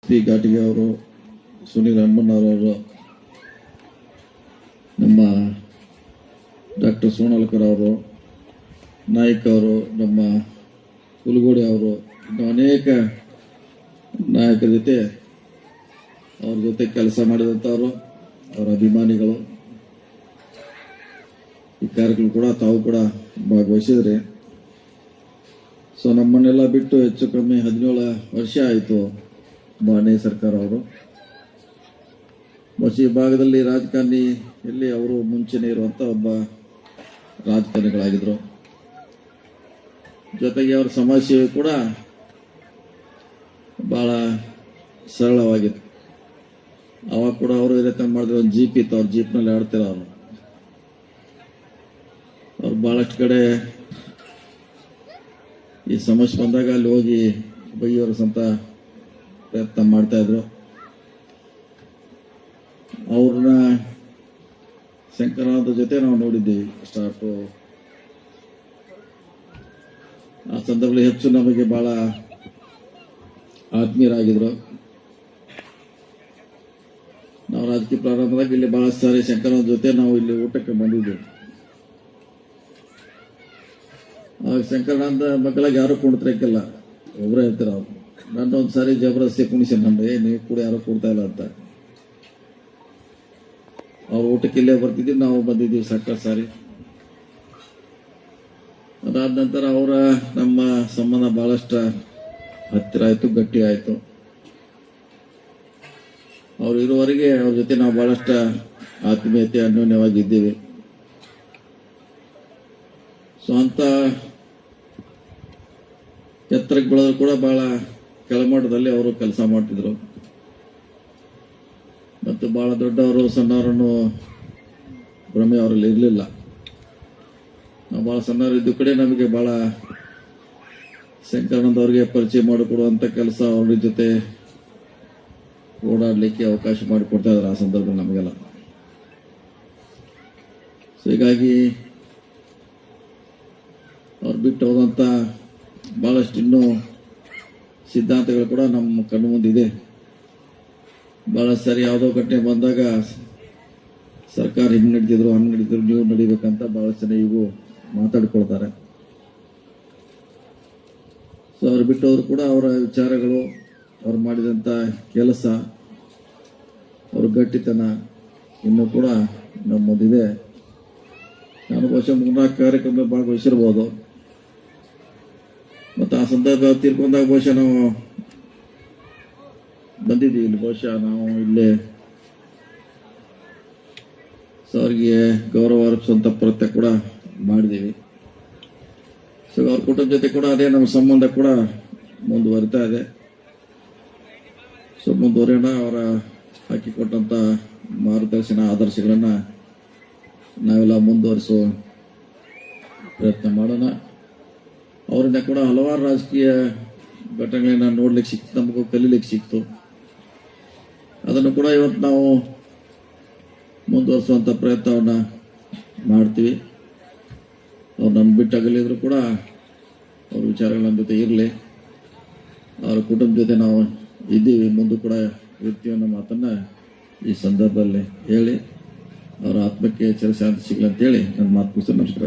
P ಘಾಟಿಗೆ ಅವರು, ಸುನೀಲ್ ಹನುಮಣ್ಣವರವರು, ನಮ್ಮ doctor ಸೋಣಲ್ಕರ್ ಅವರು, ನಾಯ್ಕ್ ಅವರು, ನಮ್ಮ ಹುಲಗೋಡಿ ಅವರು, ಇನ್ನು ಅನೇಕ ನಾಯಕರ ಜೊತೆ ಅವ್ರ ಜೊತೆ ಕೆಲಸ ಮಾಡಿದಂಥವರು, ಅವರ ಅಭಿಮಾನಿಗಳು. ಈ ಕಾರ್ಯಕ್ರಮ ಕೂಡ ತಾವು ಕೂಡ ಭಾಗವಹಿಸಿದ್ರಿ. ಸೊ ನಮ್ಮನ್ನೆಲ್ಲ ಬಿಟ್ಟು ಹೆಚ್ಚು ಕಮ್ಮಿ 17 ವರ್ಷ ಆಯಿತು ಬಾಣೆ ಸರ್ಕಾರ ಅವರು. ಈ ಭಾಗದಲ್ಲಿ ರಾಜಕಾರಣಿಯಲ್ಲಿ ಅವರು ಮುಂಚೆನೇ ಇರುವಂತ ಒಬ್ಬ ರಾಜಕಾರಣಿಗಳಾಗಿದ್ರು. ಜೊತೆಗೆ ಅವರ ಸಮಾಜ ಸೇವೆ ಕೂಡ ಬಹಳ ಸರಳವಾಗಿತ್ತು. ಅವಾಗ ಕೂಡ ಅವರು ಇರತ್ತೆ ಮಾಡಿದ್ರೆ ಒಂದು ಜೀಪ್ ಇತ್ತು, ಅವ್ರ ಜೀಪ್ನಲ್ಲಿ ಆಡ್ತಿರ ಅವ್ರು ಬಹಳಷ್ಟು ಕಡೆ ಈ ಸಮಸ್ಯೆ ಬಂದಾಗ ಅಲ್ಲಿ ಹೋಗಿ ಬಗೆಹರಿಸಂತ ಪ್ರಯತ್ನ ಮಾಡ್ತಾ ಇದ್ರು. ಅವ್ರನ್ನ ಶಂಕರನಾಥ ಜೊತೆ ನಾವು ನೋಡಿದ್ದೀವಿ ಸ್ಟಾರ್ಟು. ಆ ಸಂದರ್ಭದಲ್ಲಿ ಹೆಚ್ಚು ನಮಗೆ ಬಹಳ ಆತ್ಮೀಯರಾಗಿದ್ರು. ನಾವು ರಾಜಕೀಯ ಪ್ರಾರಂಭದಾಗ ಇಲ್ಲಿ ಬಹಳ ಸಾರಿ ಶಂಕರನಾಥ ಜೊತೆ ನಾವು ಇಲ್ಲಿ ಊಟಕ್ಕೆ ಬಂದಿದ್ದೀವಿ. ಶಂಕರನಾಥ ಮಕ್ಕಳಿಗೆ ಯಾರು ಕುಣಿತಕ್ಕಿಲ್ಲ, ಒಬ್ಬರೇ ಇರ್ತೀರ ಅವ್ರು. ನನ್ನ ಒಂದ್ಸಾರಿ ಜಬರ್ದಸ್ತಿ ಕುಣಿಸಿ ನಮ್ಗೆ ನೀವು ಕೂಡ ಯಾರು ಕೊಡ್ತಾ ಇಲ್ಲ ಅಂತ. ಅವ್ರ ಊಟಕ್ಕೆ ಇಲ್ಲೇ ಬರ್ತಿದ್ದೀವಿ, ನಾವು ಬಂದಿದ್ದೀವಿ ಸಾಕಷ್ಟು ಸಾರಿ. ಅದಾದ ನಂತರ ಅವರ ನಮ್ಮ ಸಂಬಂಧ ಬಹಳಷ್ಟು ಹತ್ತಿರ ಆಯ್ತು, ಗಟ್ಟಿ ಆಯ್ತು. ಅವ್ರು ಇರುವವರೆಗೆ ಅವ್ರ ಜೊತೆ ನಾವು ಬಹಳಷ್ಟು ಆತ್ಮೀಯತೆ ಅನ್ಯೋನ್ಯವಾಗಿದ್ದೀವಿ. ಸೊ ಅಂತ ಎತ್ತರಕ್ಕೆ ಬೆಳೆದ್ರು ಕೂಡ ಬಹಳ ಕೆಳಮಟ್ಟದಲ್ಲಿ ಅವರು ಕೆಲಸ ಮಾಡ್ತಿದ್ರು. ಮತ್ತು ಬಹಳ ದೊಡ್ಡವರು ಸಣ್ಣವರನ್ನು ಭ್ರಮೆ ಅವರಲ್ಲಿ ಇರಲಿಲ್ಲ. ನಾವು ಬಹಳ ಸಣ್ಣವರು ಇದ್ದ ಕಡೆ ನಮಗೆ ಬಹಳ ಶಂಕರಾನಂದ ಅವರಿಗೆ ಪರಿಚಯ ಮಾಡಿಕೊಡುವಂತ ಕೆಲಸ ಅವ್ರ ಜೊತೆ ಓಡಾಡ್ಲಿಕ್ಕೆ ಅವಕಾಶ ಮಾಡಿಕೊಡ್ತಾ ಇದ್ದಾರೆ ಆ ಸಂದರ್ಭದಲ್ಲಿ ನಮಗೆಲ್ಲ. ಸೊ ಹೀಗಾಗಿ ಅವ್ರು ಬಿಟ್ಟು ಹೋದಂತ ಬಹಳಷ್ಟು ಇನ್ನೂ ಸಿದ್ಧಾಂತಗಳು ಕೂಡ ನಮ್ಮ ಕಣ್ಣು ಮುಂದಿದೆ. ಬಹಳ ಸರಿ ಯಾವುದೋ ಘಟನೆ ಬಂದಾಗ ಸರ್ಕಾರ ಹಿಂಗ್ ನಡೀತಿದ್ರು, ಹಂಗ್ ನಡೀತಿದ್ರು, ನೀವು ನಡಿಬೇಕಂತ ಬಹಳ ಜನ ಇವು ಮಾತಾಡ್ಕೊಳ್ತಾರೆ. ಸೊ ಅವ್ರು ಬಿಟ್ಟವರು ಕೂಡ ಅವರ ವಿಚಾರಗಳು, ಅವ್ರು ಮಾಡಿದಂತ ಕೆಲಸ, ಅವ್ರ ಗಟ್ಟಿತನ ಇನ್ನೂ ಕೂಡ ನಮ್ಮ ಮುಂದಿದೆ. ನಾನು ಬಹುಶಃ 3-4 ಕಾರ್ಯಕ್ರಮ ಭಾಗವಹಿಸಿರ್ಬೋದು. ಮತ್ತು ಆ ಸಂದರ್ಭ ತೀರ್ಕೊಂಡಾಗ ಬಹುಶಃ ನಾವು ಬಂದಿದ್ದೀವಿ ಇಲ್ಲಿ. ಬಹುಶಃ ನಾವು ಇಲ್ಲೇ ಅವ್ರಿಗೆ ಗೌರವ ಅರ್ಪಿಸುವಂತ ಪ್ರಯತ್ನ ಕೂಡ ಮಾಡಿದ್ದೀವಿ. ಸೊ ಅವ್ರ ಕುಟುಂಬ ಜೊತೆ ಕೂಡ ಅದೇ ನಮ್ಮ ಸಂಬಂಧ ಕೂಡ ಮುಂದುವರಿತಾ ಇದೆ. ಸೊ ಮುಂದುವರಿಯೋಣ. ಅವರ ಹಾಕಿಕೊಟ್ಟಂತ ಮಾರ್ಗದರ್ಶನ ಆದರ್ಶಗಳನ್ನ ನಾವೆಲ್ಲ ಮುಂದುವರಿಸುವ ಪ್ರಯತ್ನ ಮಾಡೋಣ. ಅವರಿಂದ ಕೂಡ ಹಲವಾರು ರಾಜಕೀಯ ಘಟನೆಗಳನ್ನ ನೋಡ್ಲಿಕ್ಕೆ ಸಿಕ್ತು, ನಮಗೂ ಕಲೀಲಿಕ್ಕೆ ಸಿಕ್ತು. ಅದನ್ನು ಕೂಡ ಇವತ್ತು ನಾವು ಮುಂದುವರಿಸುವಂತ ಪ್ರಯತ್ನವನ್ನ ಮಾಡ್ತೀವಿ. ಅವ್ರು ನಮ್ಮ ಬಿಟ್ಟಾಗಲಿದ್ರು ಕೂಡ ಅವ್ರ ವಿಚಾರಗಳು ನಮ್ಮ ಜೊತೆ ಇರಲಿ, ಅವ್ರ ಕುಟುಂಬ ಜೊತೆ ನಾವು ಇದ್ದೀವಿ, ಮುಂದೆ ಕೂಡ ಇರ್ತೀವಿ ಅನ್ನೋ ಮಾತನ್ನ ಈ ಸಂದರ್ಭದಲ್ಲಿ ಹೇಳಿ ಅವರ ಆತ್ಮಕ್ಕೆ ಚಿರಶಾಂತಿ ಸಿಗ್ಲಿ ಅಂತೇಳಿ ನನ್ನ ಮಾತು ಮುಗಿಸ್ತೇನೆ. ನಮಸ್ಕಾರ.